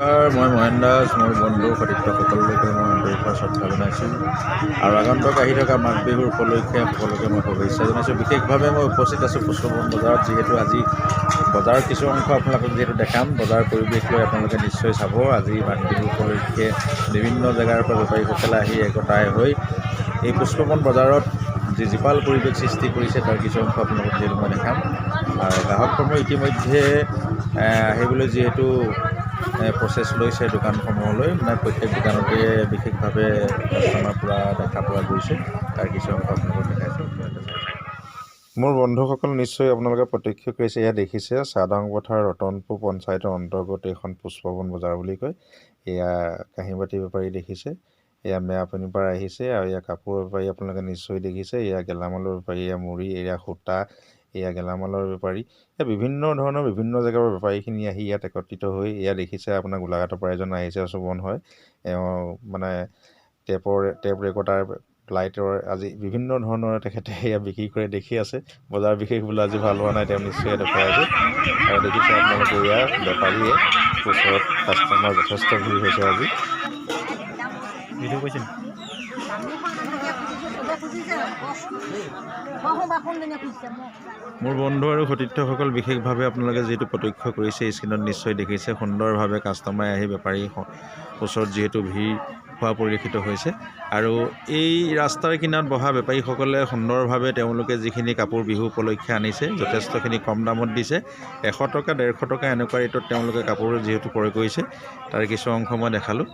মই মহেন দাস মোৰ বন্ধু সতীৰ্থ সকলোকে মই আন্তৰিক শ্ৰদ্ধা জনাইছোঁ আৰু আগন্তুক আহি থকা মাঘ বিহুৰ উপলক্ষে সকলোকে মই শুভেচ্ছা জনাইছোঁ। বিশেষভাৱে মই উপস্থিত আছোঁ পুষ্পবন বজাৰত, যিহেতু আজি বজাৰৰ কিছু অংশ আপোনালোকক যিহেতু দেখাম। বজাৰ পৰিৱেশ লৈ আপোনালোকে নিশ্চয় চাব। আজি মাঘ বিহু উপলক্ষে বিভিন্ন জেগাৰ পৰা বেপাৰীসকলে আহি একতাই হৈ এই পুষ্পবন বজাৰত যি জীপাল পৰিৱেশ সৃষ্টি কৰিছে তাৰ কিছু অংশ আপোনালোকক যিহেতু মই দেখাম। আৰু গ্ৰাহকসমূহ ইতিমধ্যে আহিবলৈ যিহেতু প্ৰচেছ লৈছে দোকানসমূহলৈ, মানে প্ৰত্যেক দোকানতে বিশেষভাৱে কাষ্টমাৰ পৰা দেখা পোৱা গৈছে। তাৰ কিছু অংশ আপোনালোকক দেখাইছোঁ। মোৰ বন্ধুসকল নিশ্চয় আপোনালোকে প্ৰত্যক্ষ কৰিছে, এয়া দেখিছে চাওদাং পথাৰ ৰতনপুৰ পঞ্চায়তৰ অন্তৰ্গত এইখন পুষ্পবন বজাৰ বুলি কয়। এয়া কাঁহীবাতি বেপাৰী দেখিছে, এয়া মেৰাপানীৰ পৰা আহিছে, আৰু এয়া কাপোৰ বেপাৰী আপোনালোকে নিশ্চয় দেখিছে। এয়া গেলামালৰ বেপাৰী, এয়া মুড়ি, এয়া সূতা, এয়া গেলামালৰ বেপাৰী, এয়া বিভিন্ন ধৰণৰ বিভিন্ন জেগাৰ বেপাৰীখিনি আহি ইয়াত একত্ৰিত হৈ এয়া দেখিছে। আপোনাৰ গোলাঘাটৰ পৰা এজন আহিছে, চুবন হয়, এওঁ মানে টেপ ৰেকৰ্ডাৰ, লাইটৰ আজি বিভিন্ন ধৰণৰ তেখেতে এয়া বিক্ৰী কৰে দেখি আছে। বজাৰ বিশেষ বোলে আজি ভাল হোৱা নাই, তেওঁ নিশ্চয় দেখুৱাইছে। আৰু দেখিছে আপোনালোকে এয়া বেপাৰীয়ে ওচৰত কাষ্টমাৰ যথেষ্ট ভিৰ হৈছে আজি। ভিডিঅ' কৈছে মোৰ বন্ধু আৰু সতীৰ্থসকল, বিশেষভাৱে আপোনালোকে যিহেতু প্ৰত্যক্ষ কৰিছে, স্ক্ৰীণত নিশ্চয় দেখিছে সুন্দৰভাৱে কাষ্টমাৰে আহি বেপাৰী ওচৰত যিহেতু ভিৰ হোৱা পৰিলক্ষিত হৈছে। আৰু এই ৰাস্তাৰ কিনাৰত বহা বেপাৰীসকলে সুন্দৰভাৱে তেওঁলোকে যিখিনি কাপোৰ বিহু উপলক্ষে আনিছে যথেষ্টখিনি কম দামত দিছে। 100 টকা 150 টকা এনেকুৱা ৰেটত তেওঁলোকে কাপোৰ যিহেতু ক্ৰয় কৰিছে, তাৰ কিছু অংশ মই দেখালোঁ।